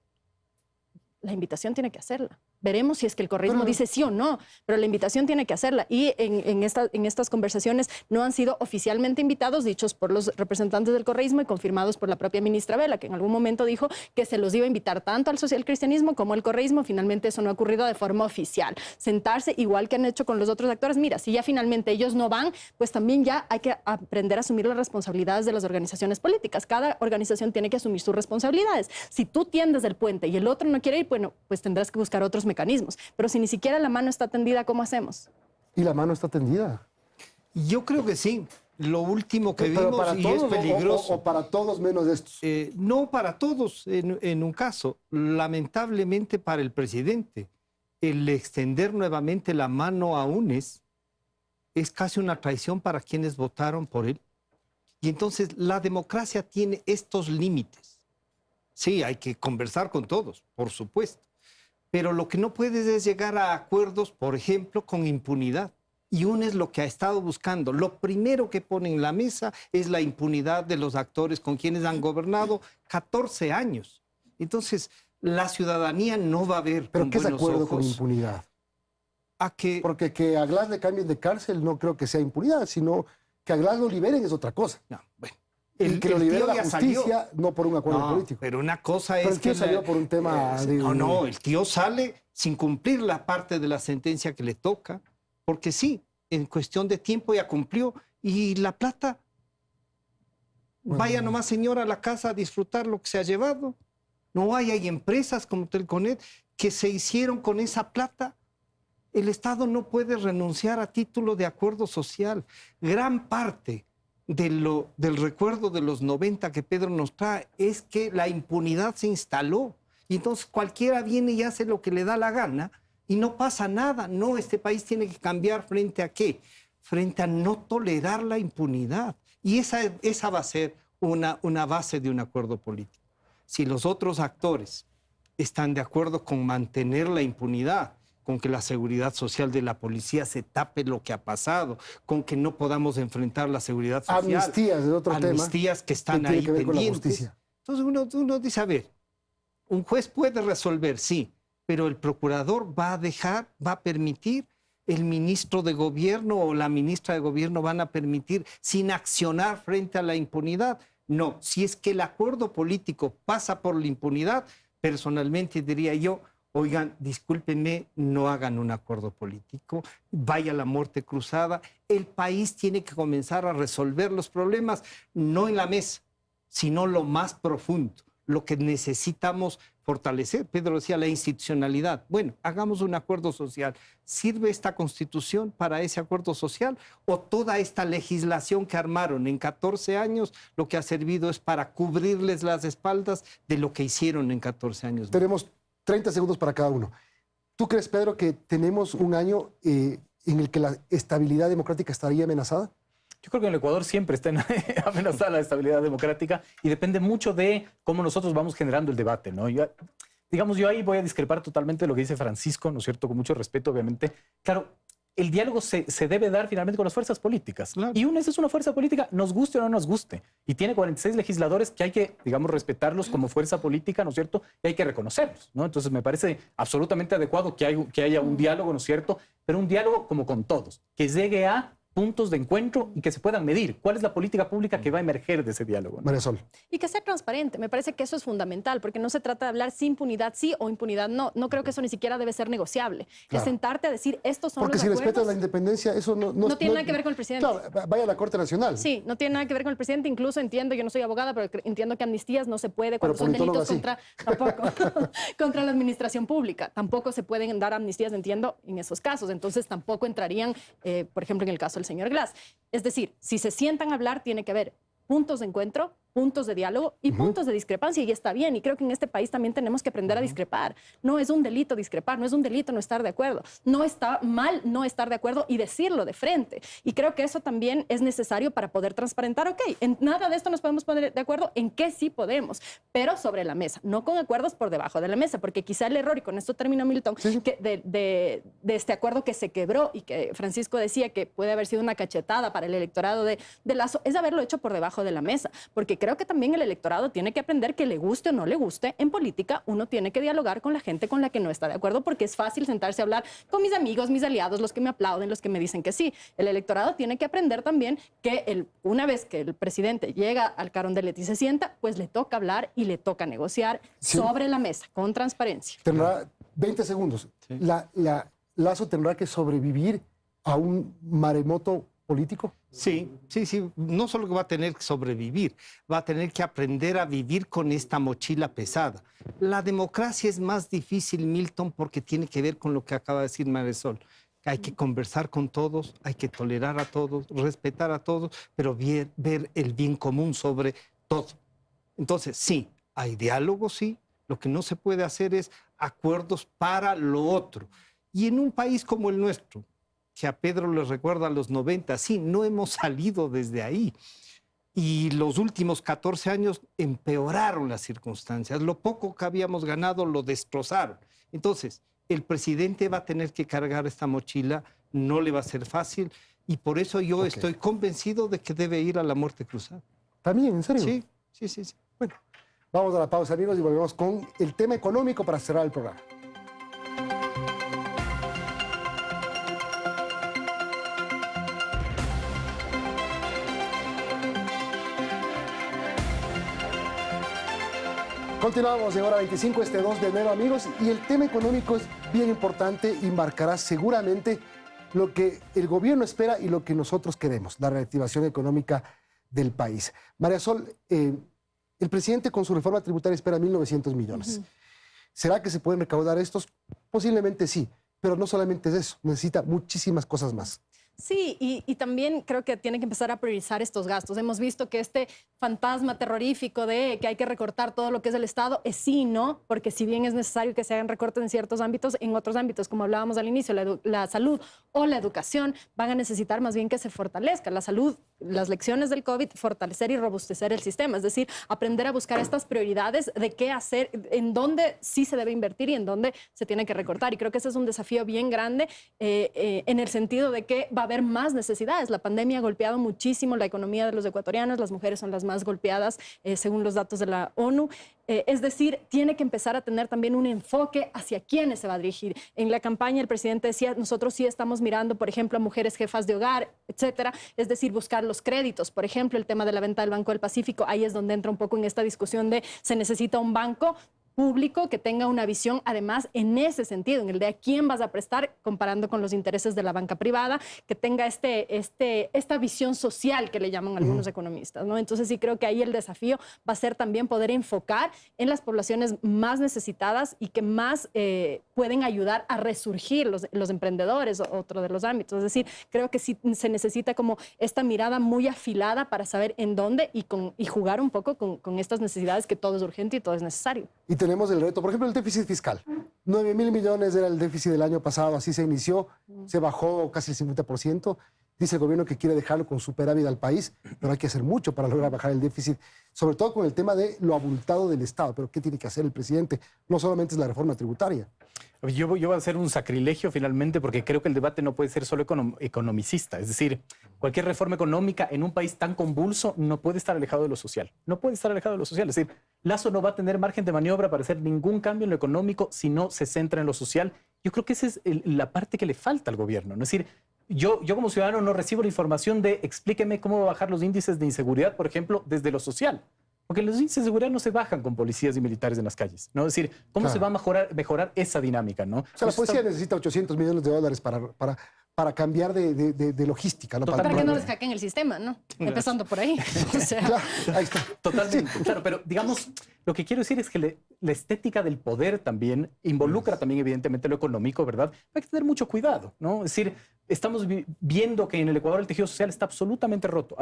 La invitación tiene que hacerla. Veremos si es que el correísmo Pero- dice sí o no, pero la invitación tiene que hacerla. Y en estas conversaciones no han sido oficialmente invitados, dichos por los representantes del correísmo y confirmados por la propia ministra Vela, que en algún momento dijo que se los iba a invitar tanto al socialcristianismo como al correísmo. Finalmente eso no ha ocurrido de forma oficial. Sentarse igual que han hecho con los otros actores. Mira, si ya finalmente ellos no van, pues también ya hay que aprender a asumir las responsabilidades de las organizaciones políticas. Cada organización tiene que asumir sus responsabilidades. Si tú tiendes el puente y el otro no quiere ir, bueno, pues tendrás que buscar otros mecanismos. Pero si ni siquiera la mano está tendida, ¿cómo hacemos? Y la mano está tendida. Yo creo que sí. Lo último que Pero vimos para y todos es peligroso. o para todos menos de estos. No para todos en un caso. Lamentablemente para el presidente, el extender nuevamente la mano a UNES es casi una traición para quienes votaron por él. Y entonces la democracia tiene estos límites. Sí, hay que conversar con todos, por supuesto. Pero lo que no puedes es llegar a acuerdos, por ejemplo, con impunidad. Y UNES lo que ha estado buscando. Lo primero que pone en la mesa es la impunidad de los actores con quienes han gobernado 14 años. Entonces, la ciudadanía no va a ver ¿Pero con qué es buenos acuerdo ojos con impunidad? a que... Porque que a Glass le cambien de cárcel no creo que sea impunidad, sino que a Glass lo liberen es otra cosa. No, bueno, Y que lo libere tío la ya salió. justicia, no por un acuerdo No, político. pero una cosa Pero es el tío que... salió por un tema de- No, el tío sale sin cumplir la parte de la sentencia que le toca, porque sí, en cuestión de tiempo ya cumplió. Y la plata, vaya nomás señora a la casa a disfrutar lo que se ha llevado. No hay empresas como Telconet que se hicieron con esa plata. El Estado no puede renunciar a título de acuerdo social. Gran parte del recuerdo de los 90 que Pedro nos trae es que la impunidad se instaló. Y entonces cualquiera viene y hace lo que le da la gana y no pasa nada. No, este país tiene que cambiar frente a qué? Frente a no tolerar la impunidad. Y esa va a ser una base de un acuerdo político. Si los otros actores están de acuerdo con mantener la impunidad, con que la seguridad social de la policía se tape lo que ha pasado, con que no podamos enfrentar la seguridad social. Amnistías es otro tema. Amnistías que están que tiene ahí que ver con la pendientes. justicia. Entonces uno dice, a ver, un juez puede resolver, sí, pero el procurador va a permitir, el ministro de gobierno o la ministra de gobierno van a permitir sin accionar frente a la impunidad. No, si es que el acuerdo político pasa por la impunidad, personalmente diría yo, oigan, discúlpenme, no hagan un acuerdo político, vaya la muerte cruzada. El país tiene que comenzar a resolver los problemas, no en la mesa, sino lo más profundo, lo que necesitamos fortalecer. Pedro decía la institucionalidad. Bueno, hagamos un acuerdo social. ¿Sirve esta Constitución para ese acuerdo social? ¿O toda esta legislación que armaron en 14 años lo que ha servido es para cubrirles las espaldas de lo que hicieron en 14 años? Tenemos 30 segundos para cada uno. ¿Tú crees, Pedro, que tenemos un año en el que la estabilidad democrática estaría amenazada? Yo creo que en el Ecuador siempre está amenazada la estabilidad democrática y depende mucho de cómo nosotros vamos generando el debate, ¿no? Yo ahí voy a discrepar totalmente de lo que dice Francisco, ¿no es cierto? Con mucho respeto, obviamente. Claro, el diálogo se debe dar finalmente con las fuerzas políticas. Claro. Y UNES es una fuerza política, nos guste o no nos guste. Y tiene 46 legisladores que hay que, digamos, respetarlos como fuerza política, ¿no es cierto? Y hay que reconocerlos, ¿no? Entonces me parece absolutamente adecuado que haya un diálogo, ¿no es cierto? Pero un diálogo como con todos, que llegue a puntos de encuentro y que se puedan medir. ¿Cuál es la política pública que va a emerger de ese diálogo? María Sol. Y que sea transparente. Me parece que eso es fundamental, porque no se trata de hablar si impunidad sí o impunidad no. No creo que eso ni siquiera debe ser negociable. Claro. Es sentarte a decir, estos son Porque los si acuerdos. respetas la independencia, eso No tiene nada que ver con el presidente. Claro, vaya a la Corte Nacional. Sí, no tiene nada que ver con el presidente. Incluso entiendo, yo no soy abogada, pero entiendo que amnistías no se puede cuando son politólogo delitos sí. contra la administración pública. Tampoco se pueden dar amnistías, entiendo, en esos casos. Entonces tampoco entrarían, por ejemplo, en el caso del señor Glass. Es decir, si se sientan a hablar, tiene que haber puntos de encuentro, puntos de diálogo y puntos de discrepancia, y está bien. Y creo que en este país también tenemos que aprender a discrepar. No es un delito discrepar, no es un delito no estar de acuerdo. No está mal no estar de acuerdo y decirlo de frente. Y creo que eso también es necesario para poder transparentar, ok, en nada de esto nos podemos poner de acuerdo, en qué sí podemos, pero sobre la mesa, no con acuerdos por debajo de la mesa, porque quizá el error, y con esto termina Milton, Sí. que de este acuerdo que se quebró y que Francisco decía que puede haber sido una cachetada para el electorado de Lasso, es haberlo hecho por debajo de la mesa, porque creo que también el electorado tiene que aprender que le guste o no le guste, en política uno tiene que dialogar con la gente con la que no está de acuerdo, porque es fácil sentarse a hablar con mis amigos, mis aliados, los que me aplauden, los que me dicen que sí. El electorado tiene que aprender también que una vez que el presidente llega al Carondelet y se sienta, pues le toca hablar y le toca negociar Sí. sobre la mesa, con transparencia. Tendrá 20 segundos. Sí. Lasso tendrá que sobrevivir a un maremoto político. Sí. No solo que va a tener que sobrevivir, va a tener que aprender a vivir con esta mochila pesada. La democracia es más difícil, Milton, porque tiene que ver con lo que acaba de decir Marisol. Hay que conversar con todos, hay que tolerar a todos, respetar a todos, pero ver el bien común sobre todo. Entonces, sí, hay diálogo, sí. Lo que no se puede hacer es acuerdos para lo otro. Y en un país como el nuestro, que a Pedro le recuerda a los 90, sí, no hemos salido desde ahí. Y los últimos 14 años empeoraron las circunstancias. Lo poco que habíamos ganado lo destrozaron. Entonces, el presidente va a tener que cargar esta mochila, no le va a ser fácil, y por eso yo estoy convencido de que debe ir a la muerte cruzada. ¿También? ¿En serio? Sí. Bueno, vamos a la pausa, amigos, y volvemos con el tema económico para cerrar el programa. Continuamos en Hora 25, este 2 de enero, amigos, y el tema económico es bien importante y marcará seguramente lo que el gobierno espera y lo que nosotros queremos, la reactivación económica del país. María Sol, el presidente con su reforma tributaria espera 1.900 millones. ¿Será que se pueden recaudar estos? Posiblemente sí, pero no solamente es eso, necesita muchísimas cosas más. Sí, y también creo que tiene que empezar a priorizar estos gastos. Hemos visto que este fantasma terrorífico de que hay que recortar todo lo que es el Estado es sí y no, porque si bien es necesario que se hagan recortes en ciertos ámbitos, en otros ámbitos, como hablábamos al inicio, la salud o la educación, van a necesitar más bien que se fortalezca. La salud, las lecciones del COVID, fortalecer y robustecer el sistema, es decir, aprender a buscar estas prioridades de qué hacer, en dónde sí se debe invertir y en dónde se tiene que recortar. Y creo que ese es un desafío bien grande en el sentido de que va a haber más necesidades. La pandemia ha golpeado muchísimo la economía de los ecuatorianos, las mujeres son las más golpeadas según los datos de la ONU. Es decir, tiene que empezar a tener también un enfoque hacia quiénes se va a dirigir. En la campaña el presidente decía, nosotros sí estamos mirando, por ejemplo, a mujeres jefas de hogar, etcétera. Es decir, buscar los créditos. Por ejemplo, el tema de la venta del Banco del Pacífico, ahí es donde entra un poco en esta discusión de se necesita un banco público que tenga una visión, además, en ese sentido, en el de a quién vas a prestar, comparando con los intereses de la banca privada, que tenga esta visión social que le llaman algunos economistas, ¿no? Entonces sí creo que ahí el desafío va a ser también poder enfocar en las poblaciones más necesitadas y que más pueden ayudar a resurgir los emprendedores, otro de los ámbitos. Es decir, creo que sí se necesita como esta mirada muy afilada para saber en dónde y jugar un poco con estas necesidades, que todo es urgente y todo es necesario. Y tenemos el reto, por ejemplo, el déficit fiscal. 9.000 millones era el déficit del año pasado, así se inició, se bajó casi el 50%. Dice el gobierno que quiere dejarlo con superávit al país, pero hay que hacer mucho para lograr bajar el déficit, sobre todo con el tema de lo abultado del Estado. Pero ¿qué tiene que hacer el presidente? No solamente es la reforma tributaria. Yo voy a hacer un sacrilegio finalmente, porque creo que el debate no puede ser solo economicista. Es decir, cualquier reforma económica en un país tan convulso no puede estar alejado de lo social. No puede estar alejado de lo social. Es decir, Lasso no va a tener margen de maniobra para hacer ningún cambio en lo económico si no se centra en lo social. Yo creo que esa es la parte que le falta al gobierno, ¿no? Es decir, yo como ciudadano no recibo la información de explíqueme cómo va a bajar los índices de inseguridad, por ejemplo, desde lo social. Porque los índices de seguridad no se bajan con policías y militares en las calles, ¿no? Es decir, ¿cómo se va a mejorar esa dinámica, ¿no? O sea, la policía necesita $800 millones para cambiar de logística, ¿no? Para que no les hackeen el sistema, ¿no? Empezando por ahí. O sea, Claro, ahí está. Totalmente, claro, pero digamos, lo que quiero decir es que la estética del poder también involucra también evidentemente lo económico, ¿verdad? Hay que tener mucho cuidado, ¿no? Es decir, estamos viendo que en el Ecuador el tejido social está absolutamente roto,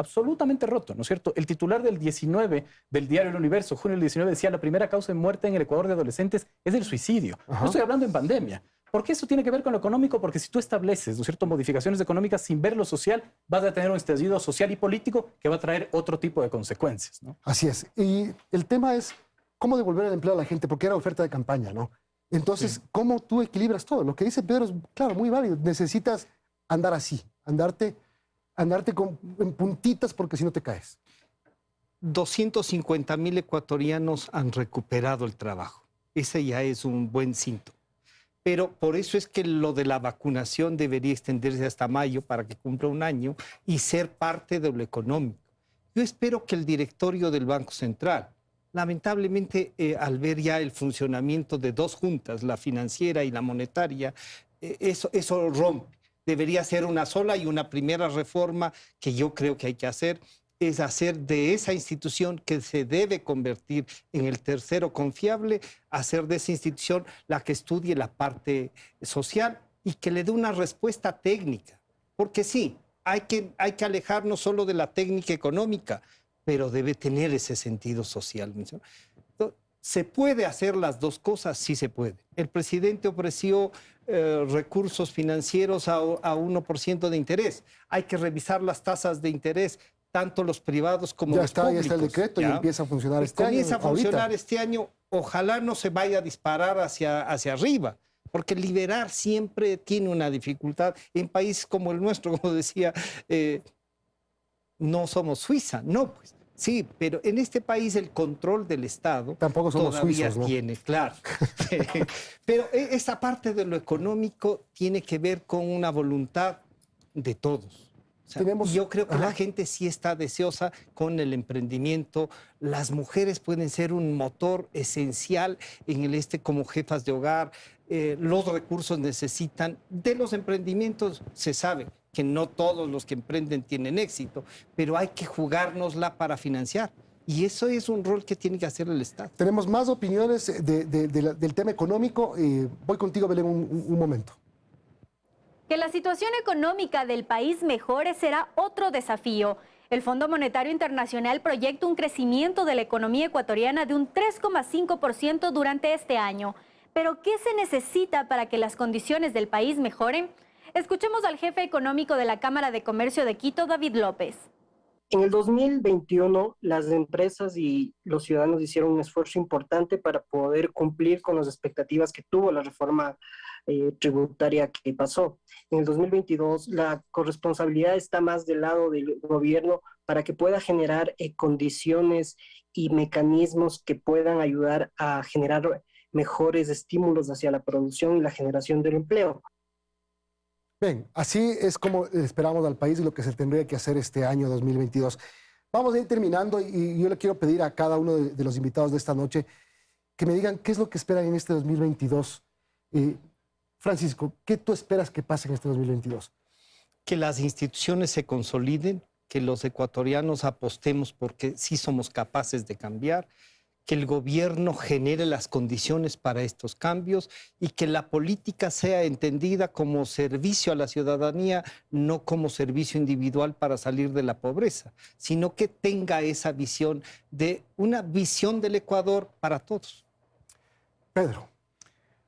¿no es cierto? El titular del 19 del diario El Universo, junio del 19, decía la primera causa de muerte en el Ecuador de adolescentes es el suicidio. No estoy hablando en pandemia. ¿Por qué eso tiene que ver con lo económico? Porque si tú estableces, ¿no es cierto?, modificaciones económicas sin ver lo social, vas a tener un estallido social y político que va a traer otro tipo de consecuencias, ¿no? Así es. Y el tema es cómo devolver el empleo a la gente, porque era oferta de campaña, ¿no? Entonces, ¿cómo tú equilibras todo? Lo que dice Pedro es, claro, muy válido. Necesitas andar así, andarte en puntitas porque si no te caes. 250,000 ecuatorianos han recuperado el trabajo. Ese ya es un buen síntoma. Pero por eso es que lo de la vacunación debería extenderse hasta mayo para que cumpla un año y ser parte de lo económico. Yo espero que el directorio del Banco Central, lamentablemente al ver ya el funcionamiento de dos juntas, la financiera y la monetaria, eso rompe. Debería ser una sola y una primera reforma que yo creo que hay que hacer es hacer de esa institución que se debe convertir en el tercero confiable, hacer de esa institución la que estudie la parte social y que le dé una respuesta técnica. Porque sí, hay que alejarnos solo de la técnica económica, pero debe tener ese sentido social. ¿Se puede hacer las dos cosas? Sí se puede. El presidente ofreció recursos financieros a 1% de interés. Hay que revisar las tasas de interés, tanto los privados como los públicos. Ya está el decreto y empieza a funcionar este año. Comienza a funcionar este año. Ojalá no se vaya a disparar hacia arriba, porque liberar siempre tiene una dificultad. En países como el nuestro, como decía, no somos Suiza, no, pues. Sí, pero en este país el control del Estado tampoco somos todavía suizos, ¿no? Tiene, claro. Pero esa parte de lo económico tiene que ver con una voluntad de todos. O sea, yo creo que la gente sí está deseosa con el emprendimiento. Las mujeres pueden ser un motor esencial en el como jefas de hogar. Los recursos necesitan de los emprendimientos, se sabe que no todos los que emprenden tienen éxito, pero hay que jugárnosla para financiar. Y eso es un rol que tiene que hacer el Estado. Tenemos más opiniones del tema económico. Voy contigo, Belén, un momento. Que la situación económica del país mejore será otro desafío. El Fondo Monetario Internacional proyecta un crecimiento de la economía ecuatoriana de un 3,5% durante este año. Pero, ¿qué se necesita para que las condiciones del país mejoren? Escuchemos al jefe económico de la Cámara de Comercio de Quito, David López. En el 2021, las empresas y los ciudadanos hicieron un esfuerzo importante para poder cumplir con las expectativas que tuvo la reforma tributaria que pasó. En el 2022, la corresponsabilidad está más del lado del gobierno para que pueda generar condiciones y mecanismos que puedan ayudar a generar mejores estímulos hacia la producción y la generación del empleo. Bien, así es como esperamos al país y lo que se tendría que hacer este año 2022. Vamos a ir terminando y yo le quiero pedir a cada uno de los invitados de esta noche que me digan qué es lo que esperan en este 2022. Francisco, ¿qué tú esperas que pase en este 2022? Que las instituciones se consoliden, que los ecuatorianos apostemos porque sí somos capaces de cambiar, que el gobierno genere las condiciones para estos cambios y que la política sea entendida como servicio a la ciudadanía, no como servicio individual para salir de la pobreza, sino que tenga esa visión una visión del Ecuador para todos. Pedro.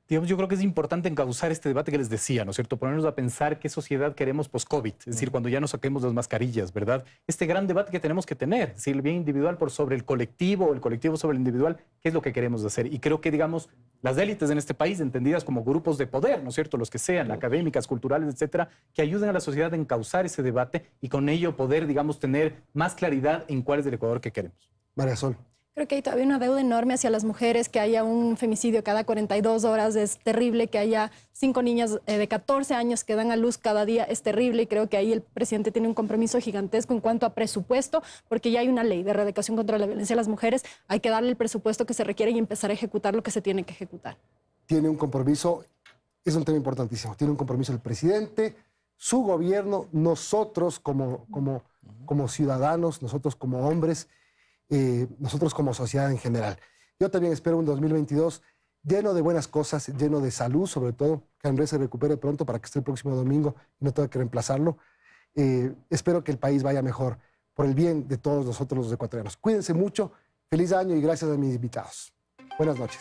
Digamos, yo creo que es importante encauzar este debate que les decía, ¿no es cierto? Ponernos a pensar qué sociedad queremos post-COVID, es decir, cuando ya nos saquemos las mascarillas, ¿verdad? Este gran debate que tenemos que tener, si el bien individual por sobre el colectivo o el colectivo sobre el individual, ¿qué es lo que queremos hacer? Y creo que, digamos, las élites en este país, entendidas como grupos de poder, ¿no es cierto? Los que sean, académicas, culturales, etcétera, que ayuden a la sociedad a encauzar ese debate y con ello poder, digamos, tener más claridad en cuál es el Ecuador que queremos. María Sol. Creo que hay todavía una deuda enorme hacia las mujeres, que haya un femicidio cada 42 horas es terrible, que haya 5 niñas de 14 años que dan a luz cada día es terrible, y creo que ahí el presidente tiene un compromiso gigantesco en cuanto a presupuesto, porque ya hay una ley de erradicación contra la violencia a las mujeres, hay que darle el presupuesto que se requiere y empezar a ejecutar lo que se tiene que ejecutar. Tiene un compromiso, es un tema importantísimo, tiene un compromiso el presidente, su gobierno, nosotros como ciudadanos, nosotros como hombres, nosotros como sociedad en general. Yo también espero un 2022 lleno de buenas cosas, lleno de salud, sobre todo, que Andrés se recupere pronto para que esté el próximo domingo y no tenga que reemplazarlo. Espero que el país vaya mejor por el bien de todos nosotros los ecuatorianos. Cuídense mucho, feliz año y gracias a mis invitados. Buenas noches.